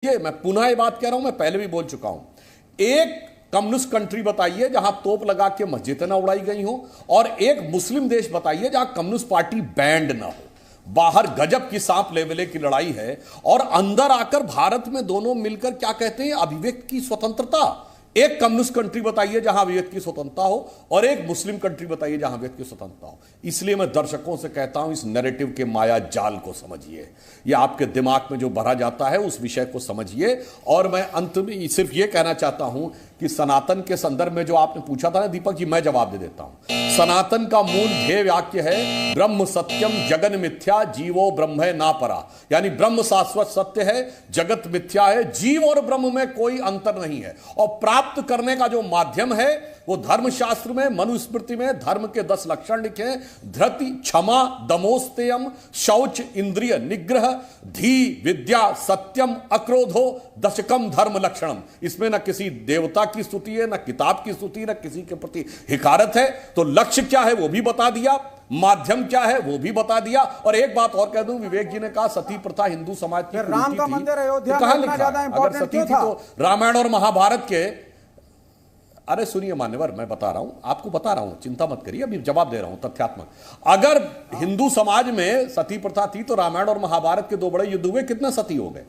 ये मैं पुनः ये बात कह रहा हूं, मैं पहले भी बोल चुका हूं। एक कम्युनिस्ट कंट्री बताइए जहां तोप लगा के मस्जिदें ना उड़ाई गई हो, और एक मुस्लिम देश बताइए जहां कम्युनिस्ट पार्टी बैंड ना हो। बाहर गजब की सांप लेवले की लड़ाई है, और अंदर आकर भारत में दोनों मिलकर क्या कहते हैं, अभिव्यक्ति की स्वतंत्रता। एक कम्युनिस्ट कंट्री बताइए जहां अभिव्यक्ति की स्वतंत्रता हो, और एक मुस्लिम कंट्री बताइए जहां अभिव्यक्ति की स्वतंत्रता हो। इसलिए मैं दर्शकों से कहता हूं, इस नैरेटिव के माया जाल को समझिए, यह आपके दिमाग में जो भरा जाता है उस विषय को समझिए। और मैं अंत में सिर्फ यह कहना चाहता हूं कि सनातन के संदर्भ में जो आपने पूछा था ना दीपक जी, मैं जवाब दे देता हूं। सनातन का मूल ध्येय वाक्य है, ब्रह्म सत्यम जगन मिथ्या जीवो ब्रह्म ना परा। यानी ब्रह्म शाश्वत सत्य है, जगत मिथ्या है, जीव और ब्रह्म में कोई अंतर नहीं है। और प्राप्त करने का जो माध्यम है वो धर्मशास्त्र में, मनुस्मृति में धर्म के 10 लक्षण लिखे हैं। धृति, क्षमा, दमोस्तेयम, शौच, इंद्रिय निग्रह, धी, विद्या, सत्यम, अक्रोधो, दशकम धर्म लक्षणम। इसमें न किसी देवता की स्तुति है, न किताब की स्तुति, न किसी के प्रति हिकारत है। तो लक्ष्य क्या है वो भी बता दिया, माध्यम क्या है वो भी बता दिया। और एक बात और कह दूं, विवेक जी ने कहा सती प्रथा हिंदू समाज की राम का मंदिर अयोध्या में कहां लिखा? अगर सती थी तो रामायण और महाभारत के, अरे सुनिए मान्यवर, मैं बता रहा हूं आपको, बता रहा हूं, चिंता मत करिए, अभी जवाब दे रहा हूं तथ्यात्मक। अगर हिंदू समाज में सती प्रथा थी तो रामायण और महाभारत के 2 बड़े युद्ध हुए, कितने सती हो गए?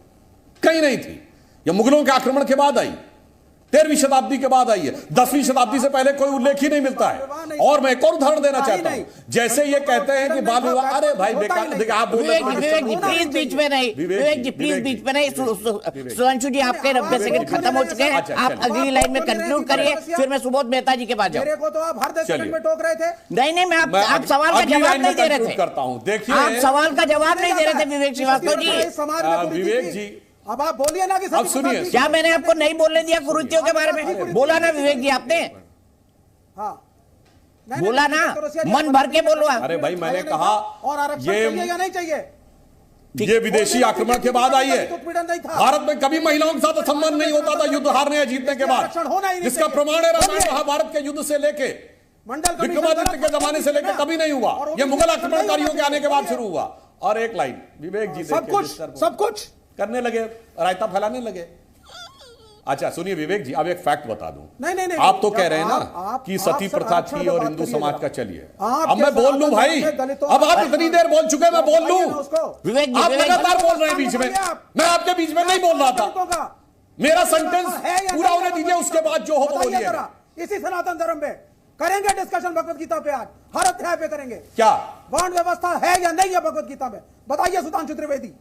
कहीं नहीं थी। यह मुगलों के आक्रमण के बाद आई, 13वीं शताब्दी के बाद आई है। 10वीं शताब्दी से पहले कोई उल्लेख ही नहीं मिलता है। और मैं एक और उदाहरण देना चाहता हूं, जैसे ये कहते हैं कि बाल विवाह, अरे भाई बेकार, देखिए आप बोल रहे हैं। विवेक जी प्लीज बीच में नहीं, विवेक जी प्लीज बीच में नहीं। सुधांशु जी आपके 90 सेकंड खत्म हो चुके हैं, आप अगली लाइन में कंक्लूड करिए, फिर मैं सुबोध मेहता जी के पास जाऊं। मेरे को तो आप हर 10 सेकंड में टोक रहे थे। नहीं मैं आप सवाल का जवाब नहीं दे रहे थे। करता हूं, देखिए आप सवाल का जवाब नहीं दे रहे थे विवेक श्रीवास्तव जी। विवेक जी अब आप बोलिए ना कि अब सुनिए, क्या मैंने आपको नहीं बोलने दिया कुरीतियों के बारे में? बोला ना विवेक जी आपने, हाँ बोला ना, मन भर के बोलो आप। अरे भाई मैंने कहा और आरक्षण चाहिए या नहीं चाहिए? ये विदेशी आक्रमण के बाद आई है। भारत में कभी महिलाओं के साथ असम्मान नहीं होता था युद्ध हारने या जीतने के बाद, जिसका प्रमाण है रामायण महाभारत के युद्ध से लेके विक्रमादित्य के जमाने से लेकर कभी नहीं हुआ। यह मुगल आक्रमणकारियों के आने के बाद शुरू हुआ। और एक लाइन विवेक जी, सब कुछ करने लगे, रायता फैलाने लगे। अच्छा सुनिए विवेक जी, अब एक फैक्ट बता दूं। नहीं, आप तो कह रहे हैं ना कि सती प्रथा थी और हिंदू समाज का चलिए। अब मैं बोल लूं भाई, अब आप इतनी देर बोल चुके, मैं बोल लूं। आप लगातार बोल रहे हैं बीच में, मैं आपके बीच में नहीं बोल रहा था। मेरा सेंटेंस पूरा होने दीजिए, उसके बाद जो हो तो बोलिए। इसी सनातन धर्म पे करेंगे डिस्कशन, भगवत गीता पे आज हर अध्याय पे करेंगे। क्या वर्ण व्यवस्था है या नहीं है भगवत गीता में? बताइए सुधांशु त्रिवेदी।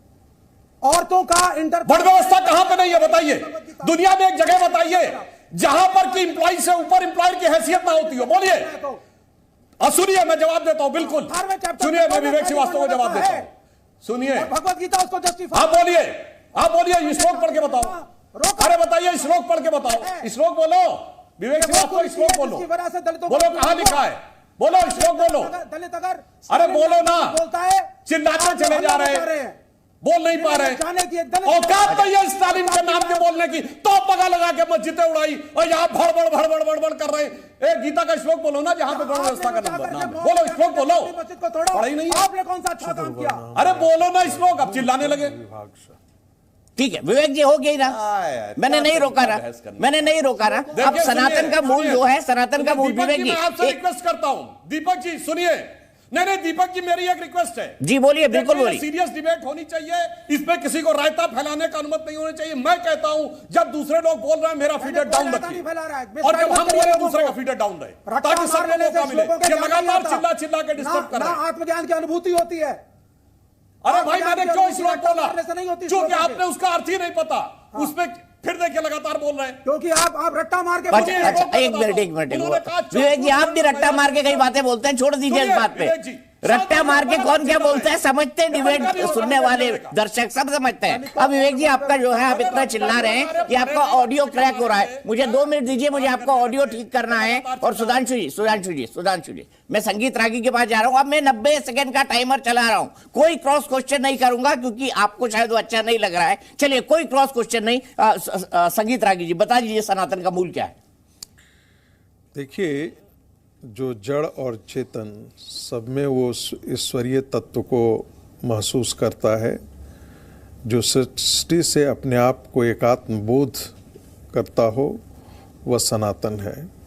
औरतों का वर्ण व्यवस्था कहां पे नहीं है बताइए? दुनिया में एक जगह बताइए जहां पर कि इंप्लॉय से ऊपर इंप्लॉयर की हैसियत ना होती हो, बोलिए। सुनिए मैं जवाब देता हूं, बिल्कुल सुनिए, मैं विवेक श्रीवास्तव को जवाब देता हूं। सुनिए भगवत गीता उसको जस्टिफाई। आप बोलिए, आप बोलिए, श्लोक पढ़ के बताओ। अरे बताइए, श्लोक पढ़ के बताओ, श्लोक बोलो विवेक श्रीवास्तव, श्लोक बोलो, बोलो कहां लिखा है, बोलो श्लोक बोलो। दलित अगर अरे बोलो ना, बोलता है चिल्लाते चले जा रहे हैं, बोल नहीं पा रहे। औकात नहीं है स्टालिन के नाम के बोलने की, तो पगा लगा के मस्जिदें उड़ाई और यहाँ भड़बड़ कर रहे हैं। एक गीता का श्लोक बोलो ना जहां पे वर्ण व्यवस्था का नाम बोलो, श्लोक बोलो। पढ़ाई नहीं है आपने कौन सा अच्छा काम किया? अरे बोलो ना श्लोक, अब चिल्लाने लगे। ठीक है विवेक जी, हो गई ना, मैंने नहीं रोका ना, मैंने नहीं रोका ना। अब सनातन का मूल जो है, सनातन का मूल विवेक जी, मैं आपसे रिक्वेस्ट करता हूं, दीपक जी सुनिए। नहीं दीपक जी, मेरी एक रिक्वेस्ट है जी, बोलिए, बिल्कुल बोलिए। सीरियस डिबेट होनी चाहिए, इसमें किसी को रायता फैलाने का अनुमति नहीं होनी चाहिए। मैं कहता हूं जब दूसरे लोग बोल रहे हैं मेरा फीडर डाउन रखिए, और जब हम बोले दूसरे का फीडर डाउन रहे, ताकि सबको मौका मिले। ये लगातार चिल्ला के डिस्टर्ब कर रहे हैं। आत्मज्ञान की अनुभूति होती है। अरे भाई मैंने क्यों श्लोक बोला? क्योंकि आपने उसका अर्थ ही नहीं पता, उसमें फिर देखिए लगातार बोल रहे हैं, क्योंकि आप रट्टा मार के। अच्छा एक मिनट विवेक जी, आप भी रट्टा मार के कई बातें बोलते हैं, छोड़ दीजिए इस बात पे। रट्टा मार के कौन क्या बोलता है समझते हैं, डिबेट सुनने वाले दर्शक सब समझते हैं। अब विवेक जी आपका जो है, आप इतना चिल्ला रहे हैं कि आपका ऑडियो क्रैक हो रहा है। मुझे 2 मिनट दीजिए, मुझे आपका ऑडियो ठीक करना है। और सुधांशु जी, मैं संगीत रागी के पास जा रहा हूं। अब मैं 90 सेकंड का टाइमर चला रहा हूं, कोई क्रॉस क्वेश्चन नहीं करूंगा क्योंकि आपको शायद वो अच्छा नहीं लग रहा है। चलिए कोई क्रॉस क्वेश्चन नहीं। संगीत रागी जी बता दीजिए सनातन का मूल क्या है? देखिए, जो जड़ और चेतन सब में वो ईश्वरीय तत्व को महसूस करता है। जो सृष्टि से अपने आप को एकात्म बोध करता हो वह सनातन है।